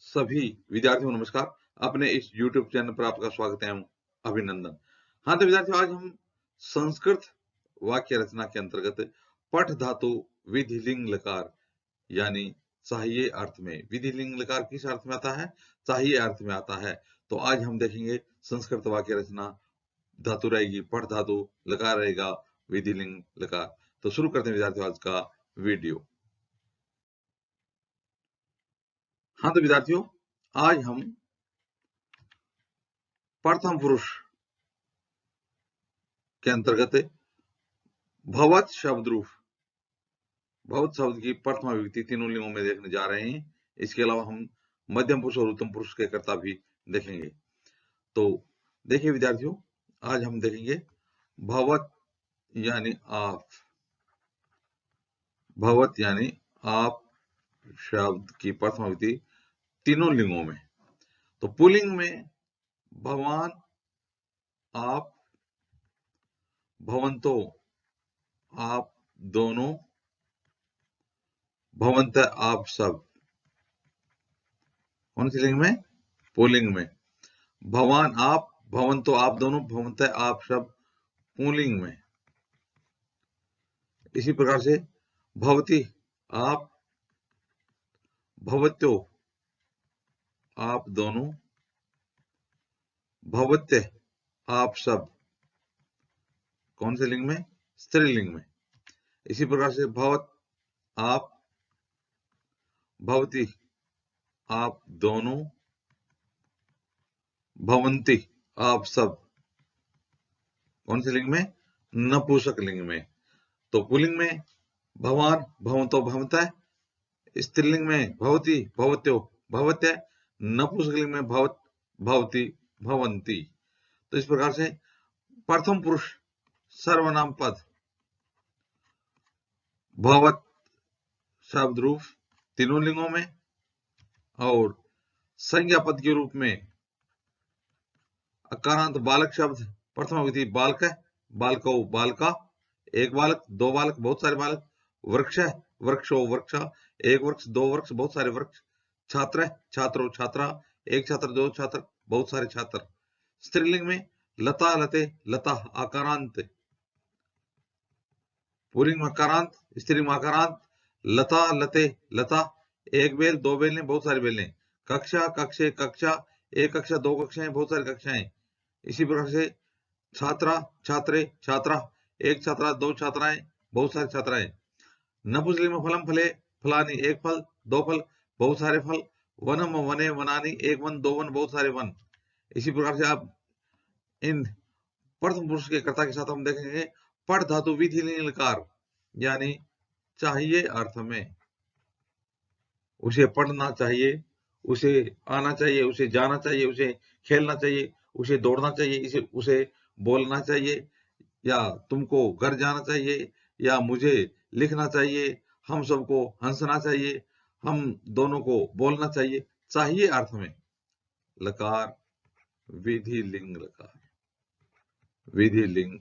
सभी विद्यार्थियों को नमस्कार। अपने इस YouTube चैनल पर आपका स्वागत है एवं अभिनंदन। हाँ, तो विद्यार्थियों आज हम संस्कृत वाक्य रचना के अंतर्गत पठ धातु विधि लिंग लकार यानी चाहिए अर्थ में। विधि लिंग लकार किस अर्थ में आता है? चाहिए अर्थ में आता है। तो आज हम देखेंगे संस्कृत वाक्य रचना। धातु रहेगी पठ धातु, लकार रहेगा विधि लिंग लकार। तो शुरू करते हैं विद्यार्थियों आज का वीडियो। हाँ, तो विद्यार्थियों आज हम प्रथम पुरुष के अंतर्गत भवत शब्द रूप, भवत शब्द की प्रथमा विभक्ति तीनों लिंगों में देखने जा रहे हैं। इसके अलावा हम मध्यम पुरुष और उत्तम पुरुष के कर्ता भी देखेंगे। तो देखिए विद्यार्थियों, आज हम देखेंगे भवत यानी आप, भवत यानी आप शब्द की प्रथमा विभक्ति तीनों लिंगों में। तो पुल्लिंग में भवान, आप, भवंतो, आप दोनों, भवंत, आप सब। कौन सी लिंग में? पुल्लिंग में। भवान आप, भवंतो आप दोनों, भवंत आप सब पुल्लिंग में। इसी प्रकार से भवती आप, भवत्यो आप दोनों, भवत्य आप सब। कौन से लिंग में? स्त्रीलिंग में। इसी प्रकार से भवत आप, भवती आप दोनों, भवंती आप सब। कौन से लिंग में? नपुंसक लिंग में। तो पुल्लिंग में भवान, भवंतो, भवंतः। स्त्रीलिंग में भवती, भवत्यो, भवत्य। नपुंसक लिंग में भवत, भवती, भवंती। तो इस प्रकार से प्रथम पुरुष सर्वनाम पद भवत शब्द रूप तीनों लिंगों में, और संज्ञा पद के रूप में अकारांत बालक शब्द प्रथमा विधि बालक, बालको, बालका, एक बालक, दो बालक, बहुत सारे बालक, वृक्ष, वृक्षो, वृक्षा, एक वृक्ष, दो वृक्ष, बहुत सारे वृक्ष, छात्र, छात्रो, छात्रा, एक छात्र, दो छात्र, बहुत सारे छात्र। स्त्रीलिंग में लता, लते, लता आकारांत, पुल्लिंग में अकारांत, स्त्रीलिंग में आकारांत, लता, लते, लता, एक बेल, दो बेलें, बहुत सारी बेलें, कक्षा, कक्षे, कक्षा, एक कक्षा, दो कक्षाएं, बहुत सारी कक्षाएं। इसी प्रकार से छात्रा, छात्रे, छात्रा, एक छात्रा, दो छात्राएं, बहुत सारी छात्राएं। नपुंसकलिंग में फलम, फले, फलानी, एक फल, दो फल, बहुत सारे फल, वनम, वने, वनानी, एक वन, दो वन, बहुत सारे वन। इसी प्रकार से आप इन प्रथम पुरुष के कर्ता के साथ हम देखेंगे पठ धातु विधि लिंग लकार यानी चाहिए अर्थ में। उसे पढ़ना चाहिए, उसे आना चाहिए, उसे जाना चाहिए, उसे खेलना चाहिए, उसे दौड़ना चाहिए, उसे बोलना चाहिए, या तुमको घर जाना चाहिए, या मुझे लिखना चाहिए, हम सबको हंसना चाहिए, हम दोनों को बोलना चाहिए। चाहिए अर्थ में लकार विधि लिंग लकार। विधि लिंग,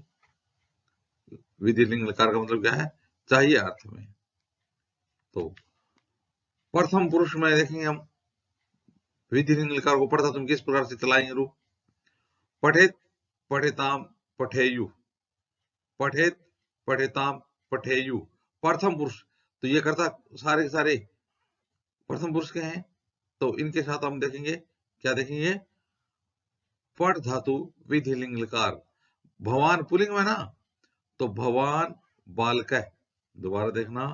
विधि लिंग लकार का मतलब क्या है? चाहिए अर्थ में। तो प्रथम पुरुष में देखेंगे हम विधि लिंग लकार को पढ़ता तुम किस प्रकार से चलाएंगे रूप। पठेत, पठेताम, पठेयु, पठेत, पठेताम, पठेयु। प्रथम पुरुष, तो ये करता सारे के सारे प्रथम पुरुष के हैं। तो इनके साथ हम देखेंगे, क्या देखेंगे? पठ धातु विधि लिंग लकार। भवान पुल्लिंग में ना, तो भवान बालक है। दोबारा देखना,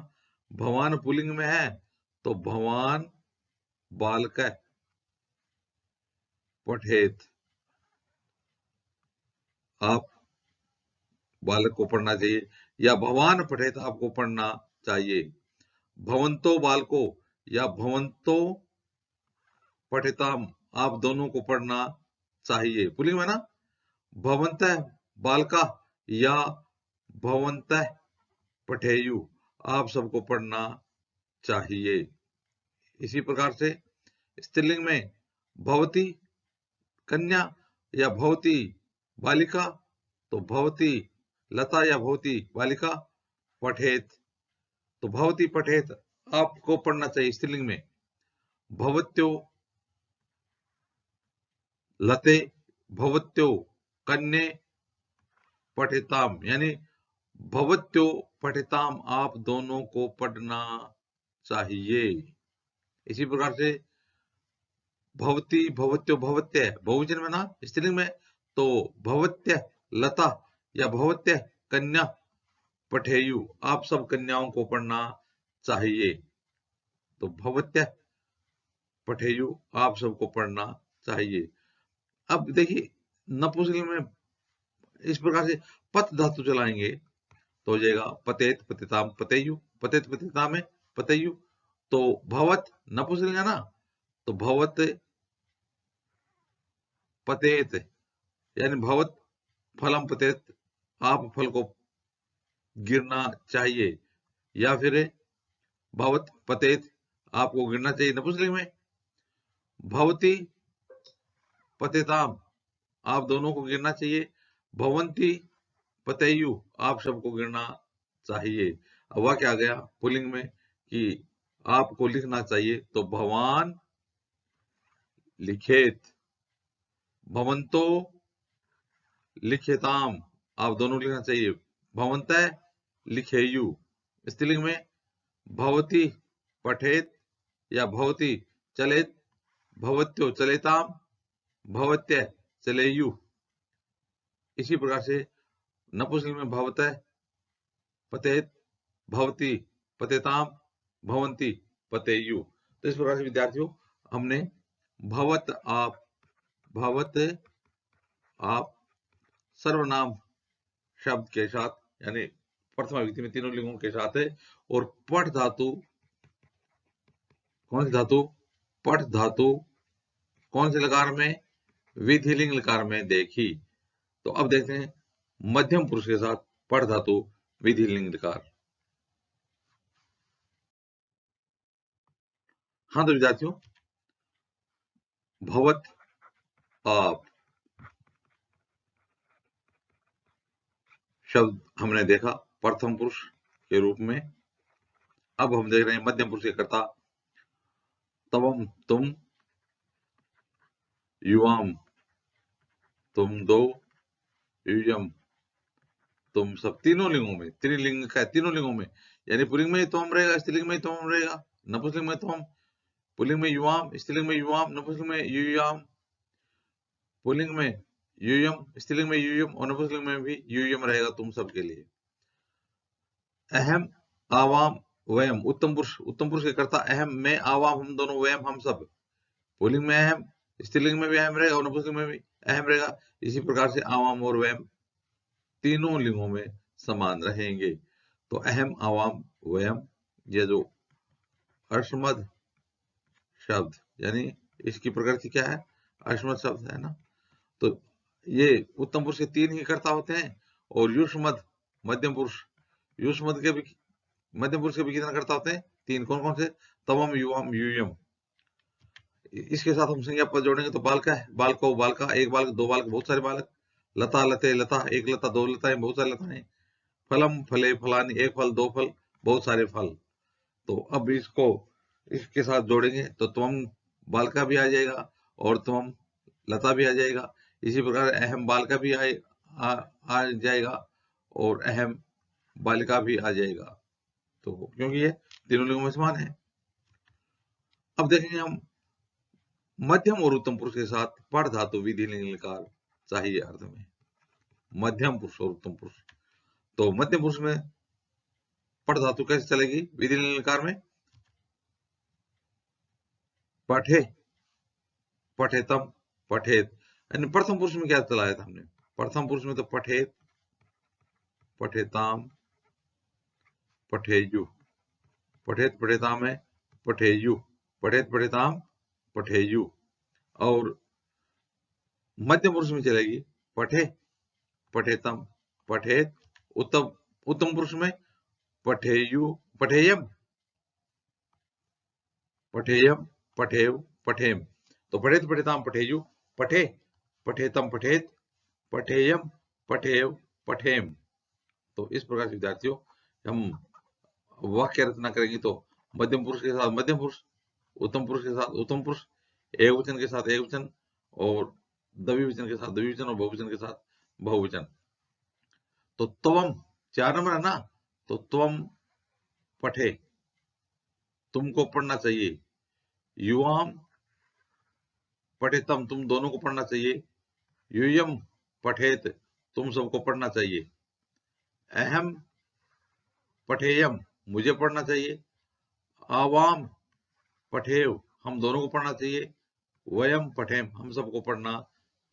भवान पुल्लिंग में है तो भवान बालक है। पठेत आप बालक को पढ़ना चाहिए, या भवान पठेत आपको पढ़ना चाहिए। भवंतो बालको या भवंतो पठिताम आप दोनों को पढ़ना चाहिए। पुल्लिंग में ना, भवंत बालका या भवंत पठेयु आप सबको पढ़ना चाहिए। इसी प्रकार से स्त्रीलिंग में भवती कन्या या भवती बालिका, तो भवती लता या भवती बालिका, पठेत, तो भवती पठेत आपको पढ़ना चाहिए स्त्रीलिंग में। भवत्यो लते भवत्यो कन्ये पठिताम, यानी भवत्यो पठिताम, आप दोनों को पढ़ना चाहिए। इसी प्रकार से भवती भवत्यो भवत्य बहुवचन में ना, स्त्रीलिंग में, तो भवत्य लता या भवत्य कन्या पठेयु, आप सब कन्याओं को पढ़ना चाहिए। तो भवत्य पठेयु, आप सबको पढ़ना चाहिए। अब देखिए नपुंसकलिंग में इस प्रकार से पत धातु चलाएंगे तो हो जाएगा पतेत पतिताम पतेयु, पतेत पतिताम में पतेयु। तो भवत नपुंसकलिंग है ना, तो भवत पतेत, यानी भवत फलम पतेत, आप फल को गिरना चाहिए, या फिर भवत पतेत, आपको गिरना चाहिए नपुंसकलिंग में। भवती पतेताम, आप दोनों को गिरना चाहिए। भवंती पतेयु, आप सबको गिरना चाहिए। अब वाक्य आ गया पुल्लिंग में कि आपको लिखना चाहिए, तो भवान लिखेत, भवंतो लिखेताम, आप दोनों लिखना चाहिए। भवंतः लिखेयु, स्त्रीलिंग में भवती पठेत या भवती चलेत, भवत्यो चलेताम, भवत्य चलेयु। इसी प्रकार से नपुंसकलिंग में भवतः पतेत, भवती पतेताम, भवंती पतेयु। तो इस प्रकार से विद्यार्थियों हमने भवत आप सर्वनाम शब्द के साथ, यानी प्रथमा विभक्ति में तीनों लिंगों के साथ है, और पठ धातु, कौन सी धातु, पठ धातु कौन से लकार में, विधिलिंग लकार में देखी। तो अब देखते हैं मध्यम पुरुष के साथ पठ धातु विधिलिंग लकार। हाँ तो विद्यार्थियों, भवत आप शब्द हमने देखा प्रथम पुरुष के रूप में। अब हम देख रहे हैं मध्यम पुरुष के कर्ता, तवम तुम, युवाम तुम दो, युयम तुम सब, तीनों लिंगों में, त्रिलिंग का तीनों लिंगों में, यानी पुल्लिंग में तुम रहेगा, स्त्रीलिंग में तुम रहेगा, नपुंसकलिंग में तुम, पुल्लिंग में युवाम, स्त्रीलिंग में युवाम, नपुंसकलिंग में युयाम, पुल्लिंग में युयम, स्त्रीलिंग में युयम, और नपुंसकलिंग में भी युयम रहेगा तुम सब के लिए। अहम आवाम वयम, उत्तम पुरुष के कर्ता अहम, मैं आवाम हम दोनों, वयम हम सब, पुल्लिंग में अहम, स्त्रीलिंग में भी अहम रहेगा और नपुंसकलिंग में भी अहम रहेगा। इसी प्रकार से आवाम और वयम तीनों लिंगों में समान रहेंगे। तो अहम आवाम वयम, ये जो अश्मद शब्द, यानी इसकी प्रकृति क्या है, अश्मद शब्द है ना, तो ये उत्तम पुरुष के तीन ही कर्ता होते हैं, और युष्मद मध्यम पुरुष, युष्मद के भी मध्यम पुरुष के भी कितने कर्ता होते हैं, तीन। कौन कौन से, तवम युवाम युयम। इसके साथ हम संज्ञा पद जोड़ेंगे तो बालका है, बालको बालका, एक बालक दो बालक बहुत सारे बालक, लता लते लता, एक लता दो लताएं बहुत सारी लताएं, फलम फले फलानी, एक फल दो फल बहुत सारे फल। तो अब इसको इसके साथ जोड़ेंगे तो तुम बालका भी आ जाएगा और तुम लता भी आ जाएगा। इसी प्रकार अहम बालका भी आ जाएगा और अहम बालिका भी आ जाएगा, तो क्योंकि ये तीनों लिंगों में समान है। अब देखेंगे हम मध्यम और उत्तम पुरुष के साथ पढ़ धातु विधि लिंग लकार चाहिए अर्थ में, मध्यम पुरुष और उत्तम पुरुष। तो मध्यम पुरुष में पढ़ धातु कैसे चलेगी विधि लिंग लकार में, पठे पठेतम पठेत, यानी प्रथम पुरुष में क्या चलाया था हमने, प्रथम पुरुष में तो पठेत पठेताम पठेयु, पठेत पठेताम है पठेयु, पठेत पठेताम पठेयु। और मध्यम पुरुष में चलेगी पठे पठेतम पठेत, उत्तम पुरुष में पठेयु पठेयम पठेयम पठेव पठेम। तो पठेत पठेताम पठेयु, पठे पठेतम पठेत, पठेयम पठेव पठेम। तो इस प्रकार से विद्यार्थियों हम वाक्य रचना करेंगे तो मध्यम पुरुष के साथ मध्यम पुरुष, उत्तम पुरुष के साथ उत्तम पुरुष, एक वचन के साथ एक वचन, और द्विवचन के साथ द्विवचन और बहुवचन के साथ बहुवचन। तो त्वम 4 नंबर है ना, तो त्वम पठे, तुमको पढ़ना चाहिए। युवाम पठेतम, तुम दोनों को पढ़ना चाहिए। यूयम पठेत, तुम सबको पढ़ना चाहिए। अहम पठेयम, मुझे पढ़ना चाहिए। आवाम पठेव, हम दोनों को पढ़ना चाहिए। वयम पठेम, हम सबको पढ़ना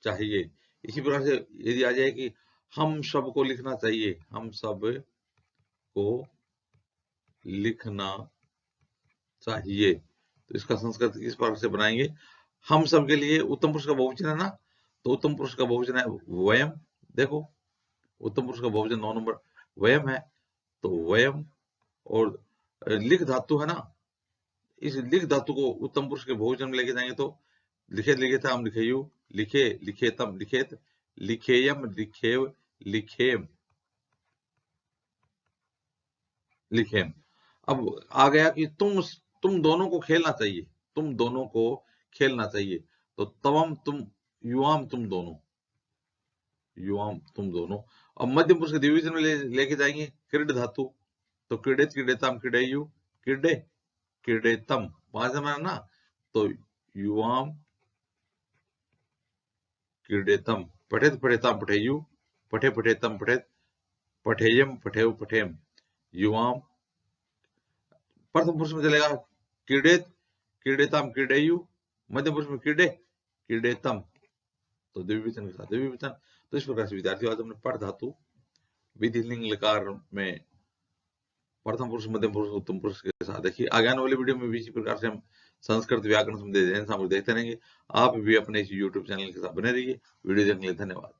चाहिए। इसी प्रकार से यदि आ जाए कि हम सबको लिखना चाहिए, हम सब को लिखना चाहिए, तो इसका संस्कृत इस प्रकार से बनाएंगे। हम सब के लिए उत्तम पुरुष का बहुवचन है ना, तो उत्तम पुरुष का बहुवचन है वयम। देखो उत्तम पुरुष का बहुवचन 9 नंबर वयम है, तो वयम। और लिख धातु है ना, इस लिख धातु को उत्तम पुरुष के बहुवचन में लेके जाएंगे, तो लिखे लिखेताम लिखेयु, लिखे लिखेतम लिखेत, लिखेयम लिखेव लिखेम लिखेम। अब आ गया कि तुम दोनों को खेलना चाहिए, तुम दोनों को खेलना चाहिए। तो तवम तुम, युवाम तुम दोनों, युवाम तुम दोनों। अब मध्यम पुरुष के द्विवचन में लेके जाएंगे क्रीड धातु, तो क्रीडेत क्रीडेताम क्रीडेयु, क्रीडे क्रीडेतम 5 नंबर है ना, तो युवाम क्रीडेतम। पठेत पठेताम पठेयु, पठे पठेतम पठेत, पठेयम पठेव पठेम। युवाम प्रथम पुरुष में चलेगा क्रीडेत क्रीडेताम क्रीडेयु, मध्यम पुरुष में क्रीडे क्रीडेतम, तो द्विवचन के साथ द्विवचन। तो इस प्रकार से विद्यार्थियों आज हमने पर धातु विधि लिंग लकार में प्रथम पुरुष मध्यम पुरुष उत्तम पुरुष के साथ देखिए। आगे आने वाली वीडियो में भी इसी प्रकार से हम संस्कृत व्याकरण संबंधी सामग्री देखते रहेंगे। आप भी अपने इस YouTube चैनल के साथ बने रहिए। वीडियो देखने के लिए धन्यवाद।